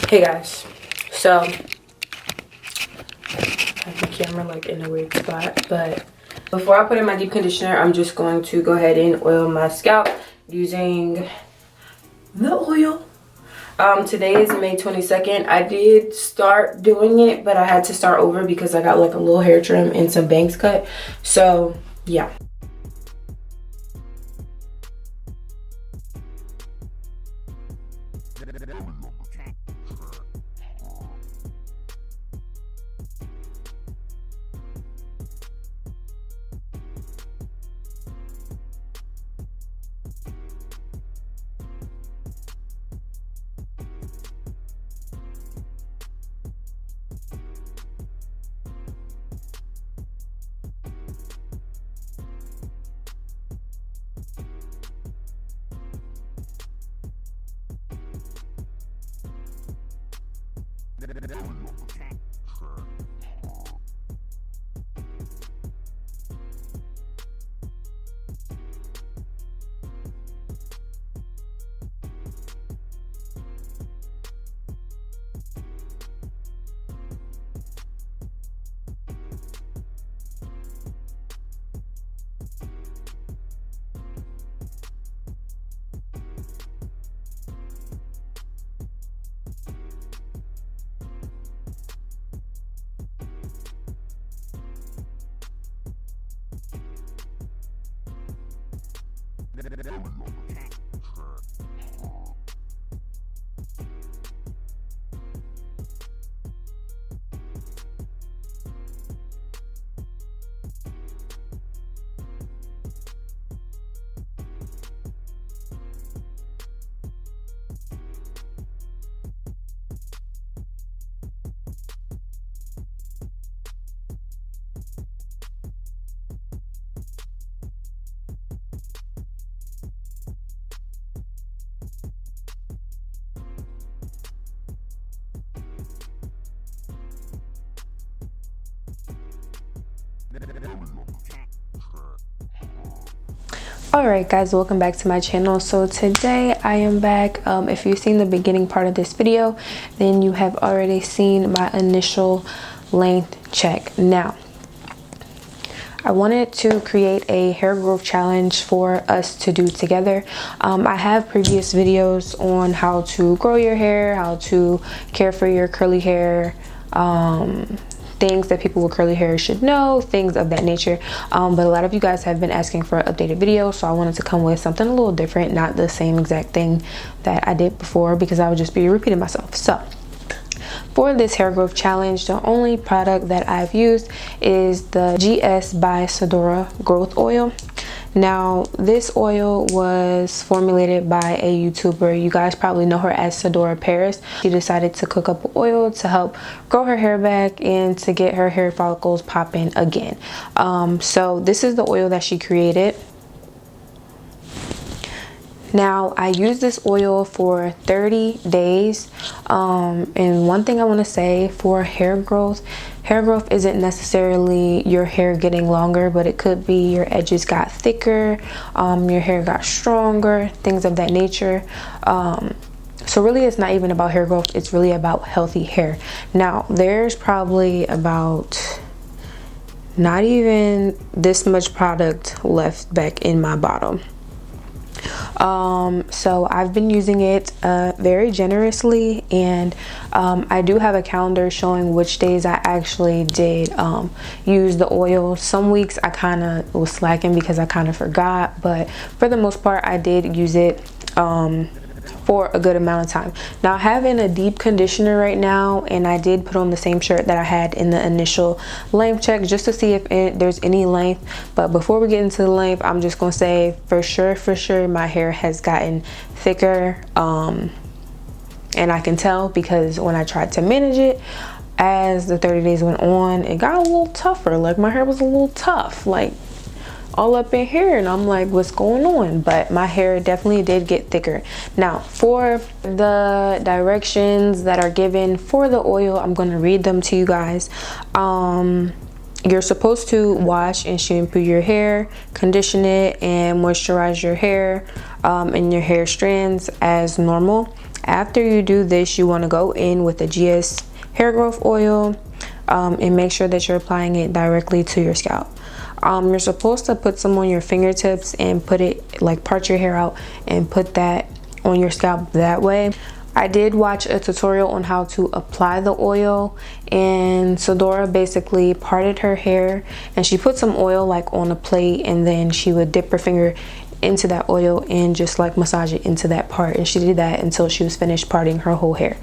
Hey guys, so I have the camera like in a weird spot, but before I put in my deep conditioner, I'm just going to go ahead and oil my scalp using the oil. Today is May 22nd. I did start doing it, but I had to start over because I got like a little hair trim and some bangs cut. So yeah. Alright guys, welcome back to my channel. So today I am back. If you've seen the beginning part of this video, then you have already seen my initial length check. Now I wanted to create a hair growth challenge for us to do together. I have previous videos on how to grow your hair, how to care for your curly hair, things that people with curly hair should know, things of that nature. But a lot of you guys have been asking for an updated video, so I wanted to come with something a little different, not the same exact thing that I did before, because I would just be repeating myself. So for this hair growth challenge, the only product that I've used is the GsbySadora Growth Oil. Now this oil was formulated by a YouTuber. You guys probably know her as Sidora Paris. She decided to cook up oil to help grow her hair back and to get her hair follicles popping again. So this is the oil that she created. Now I use this oil for 30 days, and one thing I want to say for hair growth isn't necessarily your hair getting longer, but it could be your edges got thicker, your hair got stronger, things of that nature. So really it's not even about hair growth, it's really about healthy hair. Now there's probably about not even this much product left back in my bottle. So I've been using it very generously, and I do have a calendar showing which days I actually did use the oil. Some weeks I kind of was slacking because I kind of forgot, but for the most part I did use it for a good amount of time. Now I have in a deep conditioner right now, and I did put on the same shirt that I had in the initial length check just to see if there's any length. But before we get into the length, I'm just gonna say for sure my hair has gotten thicker, and I can tell because when I tried to manage it as the 30 days went on, it got a little tougher. Like my hair was a little tough, like all up in here, and I'm like, what's going on? But my hair definitely did get thicker. Now for the directions that are given for the oil, I'm going to read them to you guys. You're supposed to wash and shampoo your hair, condition it, and moisturize your hair and your hair strands as normal. After you do this, you want to go in with the GS hair growth oil and make sure that you're applying it directly to your scalp. You're supposed to put some on your fingertips and put it, like, part your hair out and put that on your scalp that way. I did watch a tutorial on how to apply the oil, and Sidora basically parted her hair and she put some oil like on a plate, and then she would dip her finger into that oil and just like massage it into that part, and she did that until she was finished parting her whole hair.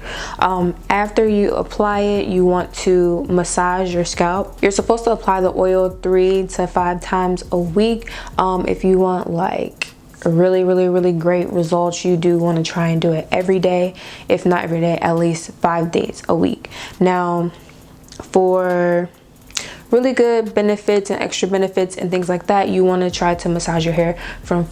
After you apply it, you want to massage your scalp. You're supposed to apply the oil 3 to 5 times a week. If you want like really great results, you do want to try and do it every day, if not every day, at least 5 days a week. Now, for really good benefits and extra benefits and things like that, you want to try to massage your hair from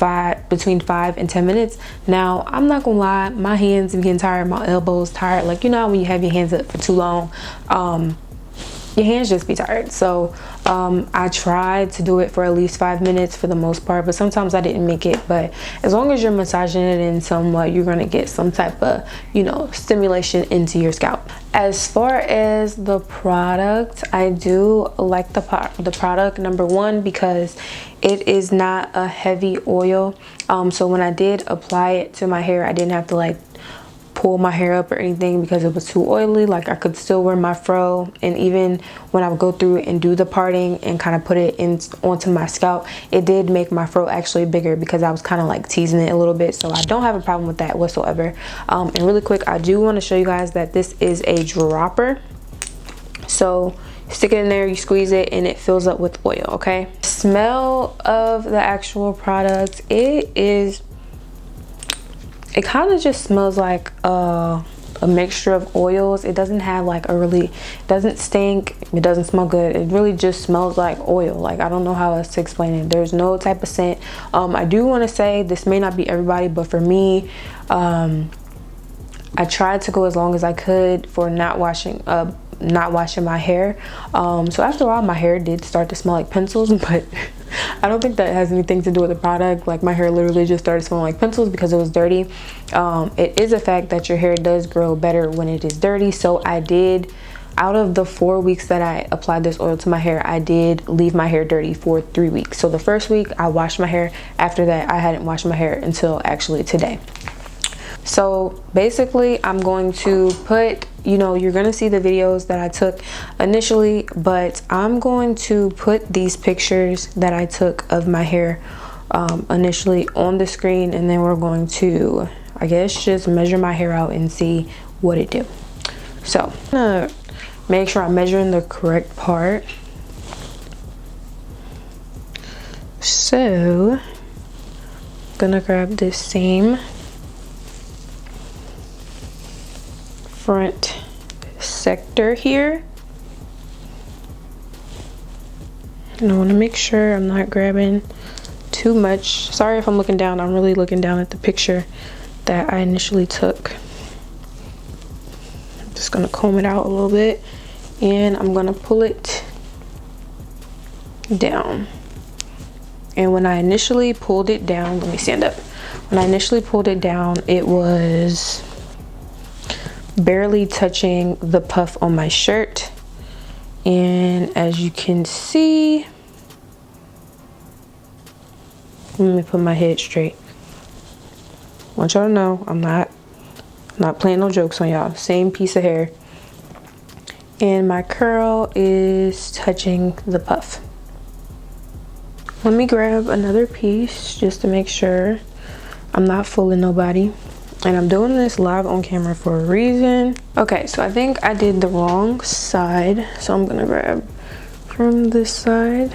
between 5 and 10 minutes. Now, I'm not gonna lie, my hands are getting tired, my elbows tired. Like, you know when you have your hands up for too long, your hands just be tired. So I tried to do it for at least 5 minutes for the most part, but sometimes I didn't make it. But as long as you're massaging it in somewhat, you're gonna get some type of, you know, stimulation into your scalp. As far as the product, I do like the product, number one, because it is not a heavy oil. So when I did apply it to my hair, I didn't have to like pull my hair up or anything because it was too oily. Like, I could still wear my fro, and even when I would go through and do the parting and kind of put it in onto my scalp, it did make my fro actually bigger because I was kind of like teasing it a little bit. So I don't have a problem with that whatsoever. And really quick, I do want to show you guys that this is a dropper. So stick it in there, you squeeze it, and it fills up with oil. Okay, smell of the actual product, it kind of just smells like a mixture of oils. It doesn't have like it doesn't stink, it doesn't smell good. It really just smells like oil. Like, I don't know how else to explain it. There's no type of scent. I do want to say this may not be everybody, but for me, I tried to go as long as I could for not washing my hair. So after a while, my hair did start to smell like pencils, but I don't think that has anything to do with the product. Like, my hair literally just started smelling like pencils because it was dirty. It is a fact that your hair does grow better when it is dirty. So I did, out of the 4 weeks that I applied this oil to my hair, I did leave my hair dirty for 3 weeks. So the first week I washed my hair. After that, I hadn't washed my hair until actually today. So basically, I'm going to put, you know, you're gonna see the videos that I took initially, but I'm going to put these pictures that I took of my hair initially on the screen, and then we're going to, I guess, just measure my hair out and see what it do. So I'm gonna make sure I'm measuring the correct part. So I'm gonna grab this same front sector here, and I want to make sure I'm not grabbing too much. Sorry if I'm looking down, I'm really looking down at the picture that I initially took. I'm just gonna comb it out a little bit, and I'm gonna pull it down. And when I initially pulled it down, let me stand up. When I initially pulled it down, it was barely touching the puff on my shirt, and as you can see, let me put my head straight. I want y'all to know I'm not playing no jokes on y'all. Same piece of hair, and my curl is touching the puff. Let me grab another piece just to make sure I'm not fooling nobody. And I'm doing this live on camera for a reason. Okay, so I think I did the wrong side. So I'm gonna grab from this side.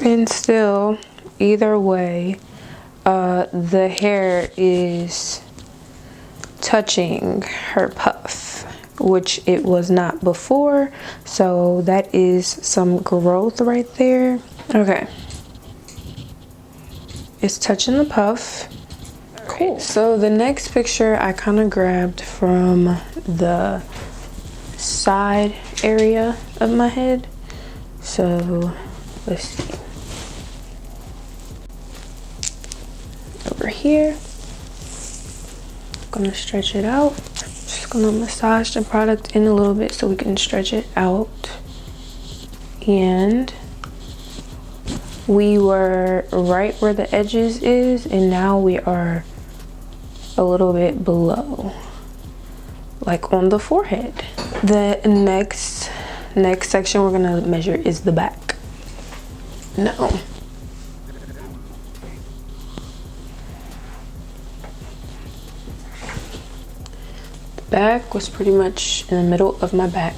And still, either way, the hair is touching her puff, which it was not before. So that is some growth right there. Okay, it's touching the puff. Cool. So the next picture I kind of grabbed from the side area of my head. So let's see. Over here, I'm gonna stretch it out. Just gonna massage the product in a little bit so we can stretch it out. And we were right where the edges is, and now we are a little bit below, like on the forehead. The next section we're gonna measure is the back. No. The back was pretty much in the middle of my back.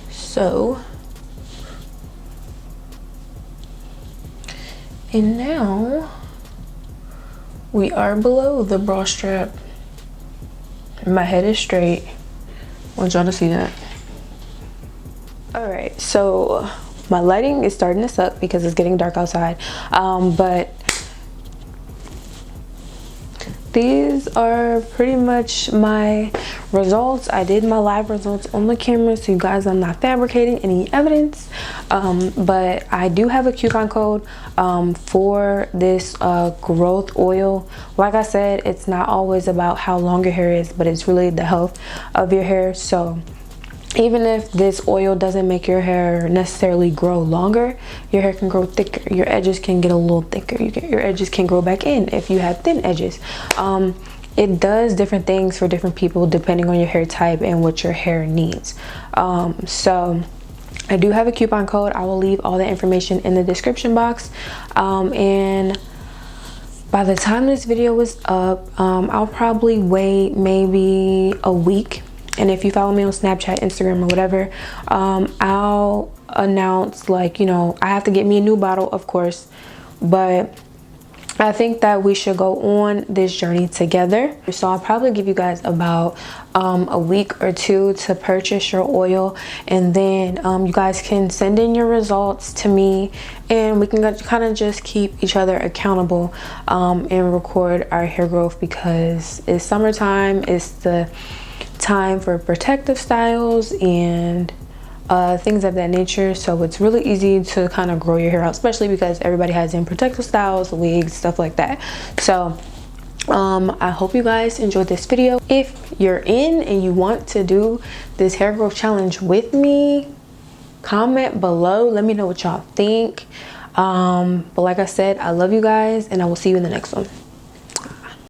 So, and now we are below the bra strap. My head is straight. I want y'all to see that. All right, so my lighting is starting to suck because it's getting dark outside. But these are pretty much my results. I did my live results on the camera, so you guys, I'm not fabricating any evidence. But I do have a coupon code for this growth oil. Like I said, it's not always about how long your hair is, but it's really the health of your hair. So even if this oil doesn't make your hair necessarily grow longer, your hair can grow thicker. Your edges can get a little thicker. Your edges can grow back in if you have thin edges. It does different things for different people depending on your hair type and what your hair needs. So I do have a coupon code. I will leave all the information in the description box. And by the time this video is up, I'll probably wait maybe a week. And if you follow me on Snapchat, Instagram, or whatever, I'll announce, like, you know, I have to get me a new bottle, of course, but I think that we should go on this journey together. So I'll probably give you guys about a week or two to purchase your oil, and then you guys can send in your results to me, and we can kind of just keep each other accountable and record our hair growth, because it's summertime. It's the time for protective styles and things of that nature, so it's really easy to kind of grow your hair out, especially because everybody has in protective styles, wigs, stuff like that. So I hope you guys enjoyed this video. If you're in and you want to do this hair growth challenge with me, comment below, let me know what y'all think. But like I said, I love you guys, and I will see you in the next one.